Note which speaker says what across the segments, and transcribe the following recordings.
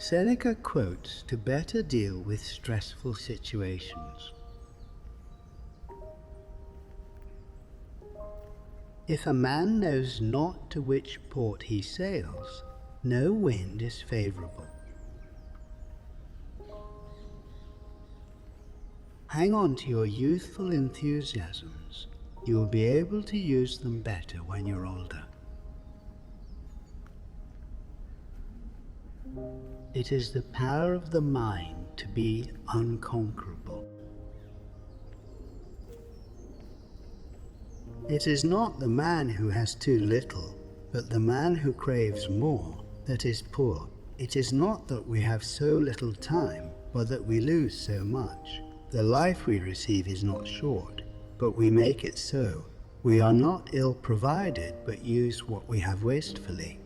Speaker 1: Seneca quotes to better deal with stressful situations. If a man knows not to which port he sails, no wind is favorable. Hang on to your youthful enthusiasms. You will be able to use them better when you're older. It is the power of the mind to be unconquerable. It is not the man who has too little, but the man who craves more, that is poor. It is not that we have so little time, but that we lose so much. The life we receive is not short, but we make it so. We are not ill provided, but use what we have wastefully.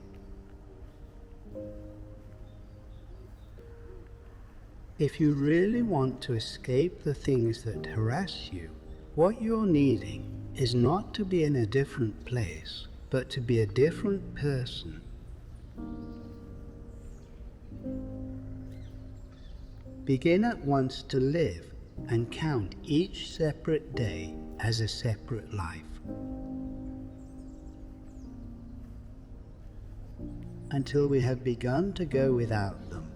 Speaker 1: If you really want to escape the things that harass you, what you're needing is not to be in a different place, but to be a different person. Begin at once to live and count each separate day as a separate life. Until we have begun to go without them,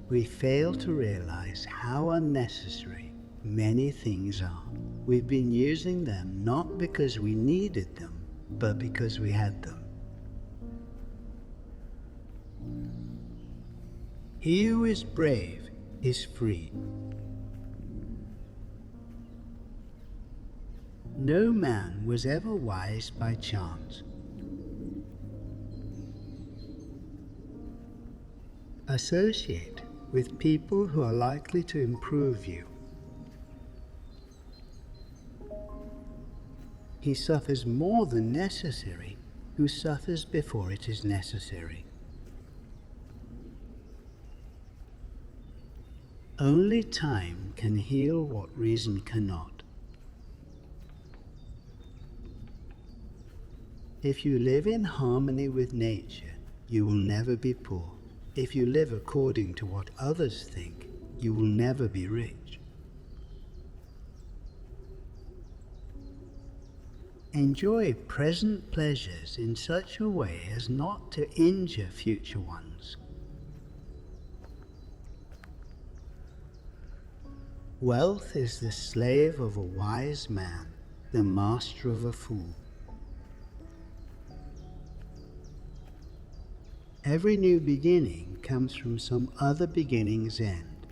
Speaker 1: we fail to realize how unnecessary many things are. We've been using them not because we needed them, but because we had them. He who is brave is free. No man was ever wise by chance. Associate with people who are likely to improve you. He suffers more than necessary who suffers before it is necessary. Only time can heal what reason cannot. If you live in harmony with nature, you will never be poor. If you live according to what others think, you will never be rich. Enjoy present pleasures in such a way as not to injure future ones. Wealth is the slave of a wise man, the master of a fool. Every new beginning comes from some other beginning's end.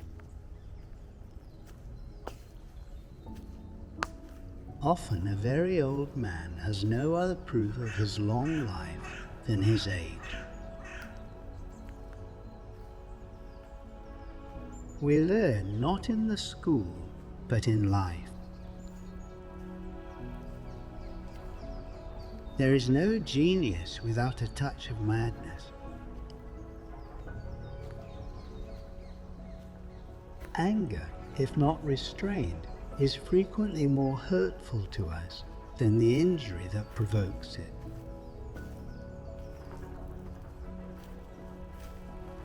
Speaker 1: Often a very old man has no other proof of his long life than his age. We learn not in the school, but in life. There is no genius without a touch of madness. Anger, if not restrained, is frequently more hurtful to us than the injury that provokes it.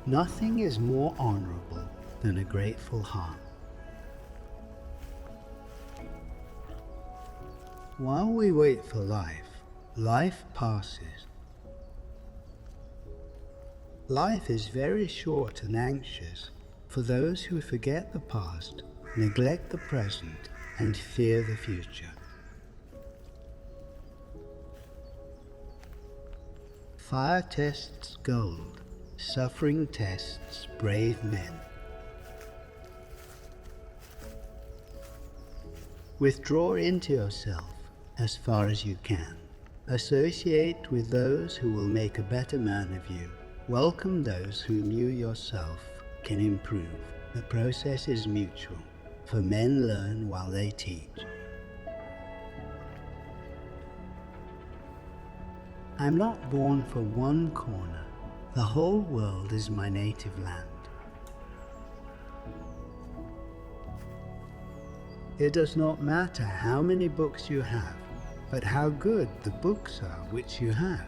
Speaker 1: Nothing is more honorable than a grateful heart. While we wait for life, life passes. Life is very short and anxious for those who forget the past, neglect the present, and fear the future. Fire tests gold, suffering tests brave men. Withdraw into yourself as far as you can. Associate with those who will make a better man of you. Welcome those whom you yourself can improve. The process is mutual, for men learn while they teach. I'm not born for one corner. The whole world is my native land. It does not matter how many books you have, but how good the books are which you have.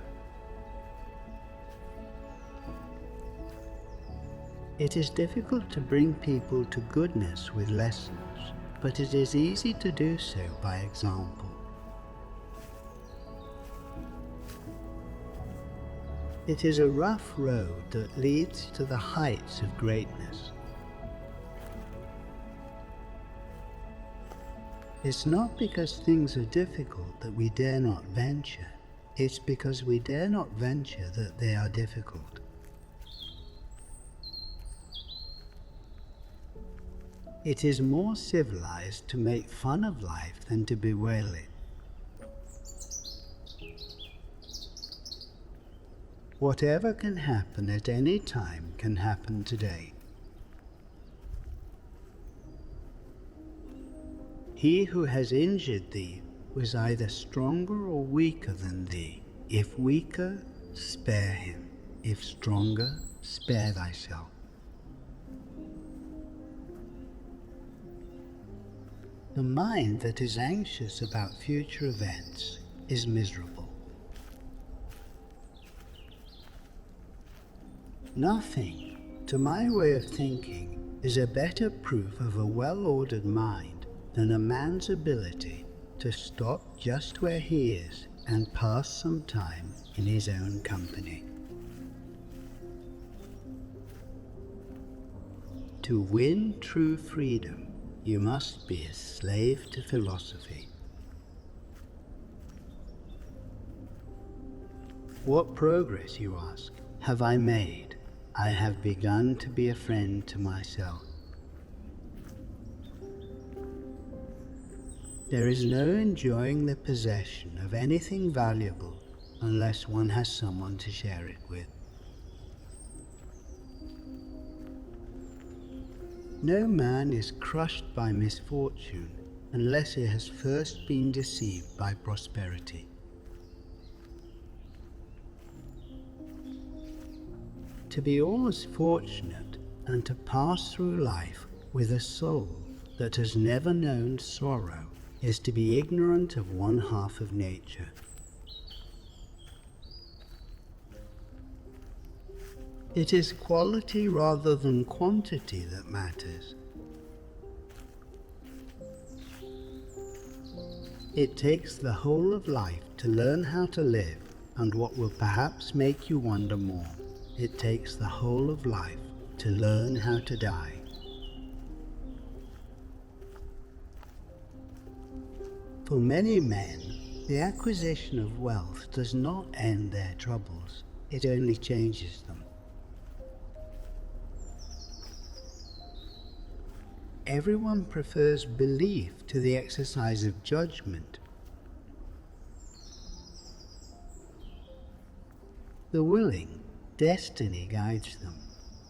Speaker 1: It is difficult to bring people to goodness with lessons, but it is easy to do so by example. It is a rough road that leads to the heights of greatness. It's not because things are difficult that we dare not venture. It's because we dare not venture that they are difficult. It is more civilized to make fun of life than to bewail it. Whatever can happen at any time can happen today. He who has injured thee was either stronger or weaker than thee. If weaker, spare him. If stronger, spare thyself. The mind that is anxious about future events is miserable. Nothing, to my way of thinking, is a better proof of a well-ordered mind than a man's ability to stop just where he is and pass some time in his own company. To win true freedom, you must be a slave to philosophy. What progress, you ask, have I made? I have begun to be a friend to myself. There is no enjoying the possession of anything valuable unless one has someone to share it with. No man is crushed by misfortune unless he has first been deceived by prosperity. To be always fortunate and to pass through life with a soul that has never known sorrow is to be ignorant of one half of nature. It is quality rather than quantity that matters. It takes the whole of life to learn how to live, and what will perhaps make you wonder more, it takes the whole of life to learn how to die. For many men, the acquisition of wealth does not end their troubles, it only changes them. Everyone prefers belief to the exercise of judgment. The willing, destiny guides them.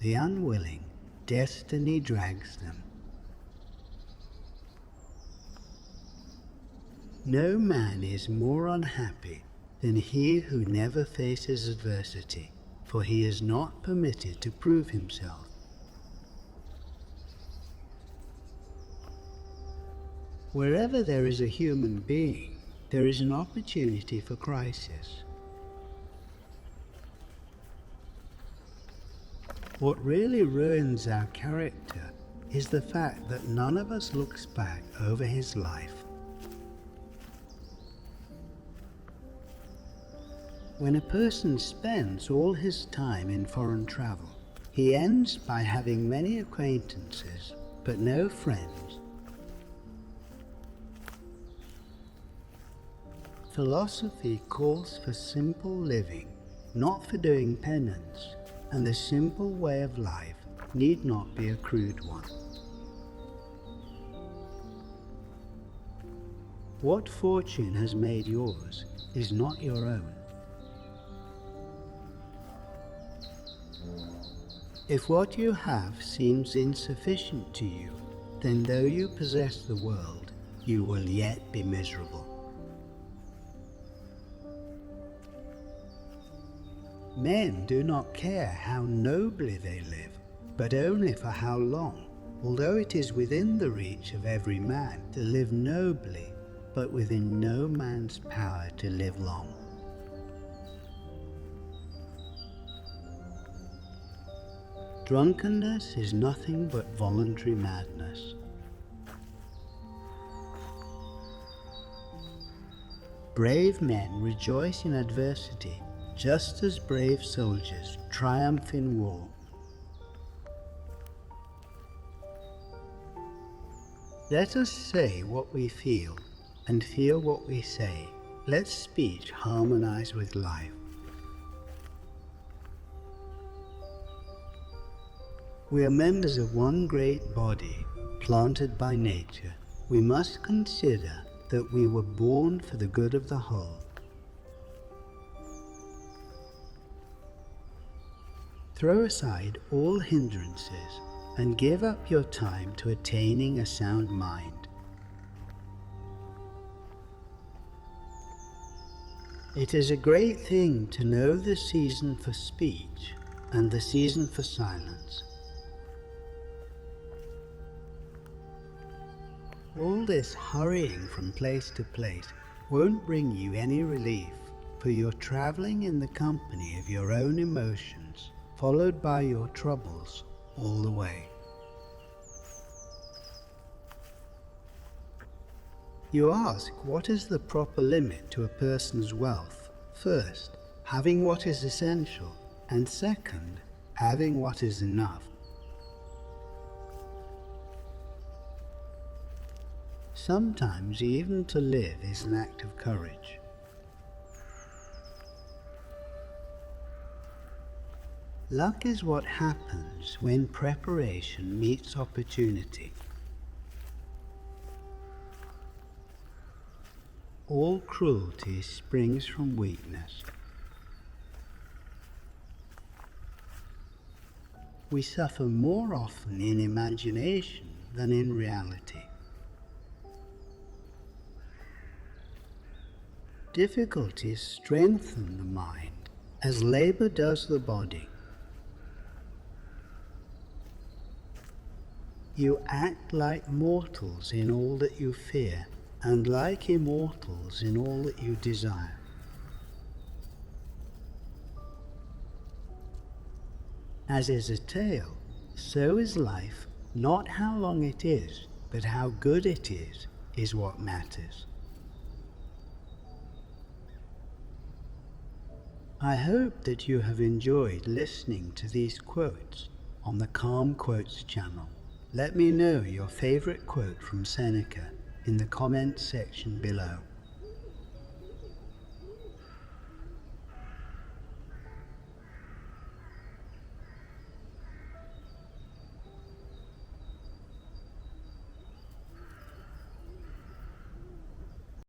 Speaker 1: The unwilling, destiny drags them. No man is more unhappy than he who never faces adversity, for he is not permitted to prove himself. Wherever there is a human being, there is an opportunity for crisis. What really ruins our character is the fact that none of us looks back over his life. When a person spends all his time in foreign travel, he ends by having many acquaintances, but no friends. Philosophy calls for simple living, not for doing penance, and the simple way of life need not be a crude one. What fortune has made yours is not your own. If what you have seems insufficient to you, then though you possess the world, you will yet be miserable. Men do not care how nobly they live, but only for how long, although it is within the reach of every man to live nobly, but within no man's power to live long. Drunkenness is nothing but voluntary madness. Brave men rejoice in adversity, just as brave soldiers triumph in war. Let us say what we feel, and feel what we say. Let speech harmonize with life. We are members of one great body, planted by nature. We must consider that we were born for the good of the whole. Throw aside all hindrances and give up your time to attaining a sound mind. It is a great thing to know the season for speech and the season for silence. All this hurrying from place to place won't bring you any relief, for you're traveling in the company of your own emotions, followed by your troubles all the way. You ask, what is the proper limit to a person's wealth? First, having what is essential, and second, having what is enough. Sometimes even to live is an act of courage. Luck is what happens when preparation meets opportunity. All cruelty springs from weakness. We suffer more often in imagination than in reality. Difficulties strengthen the mind, as labor does the body. You act like mortals in all that you fear, and like immortals in all that you desire. As is a tale, so is life. Not how long it is, but how good it is what matters. I hope that you have enjoyed listening to these quotes on the Calm Quotes channel. Let me know your favorite quote from Seneca in the comments section below.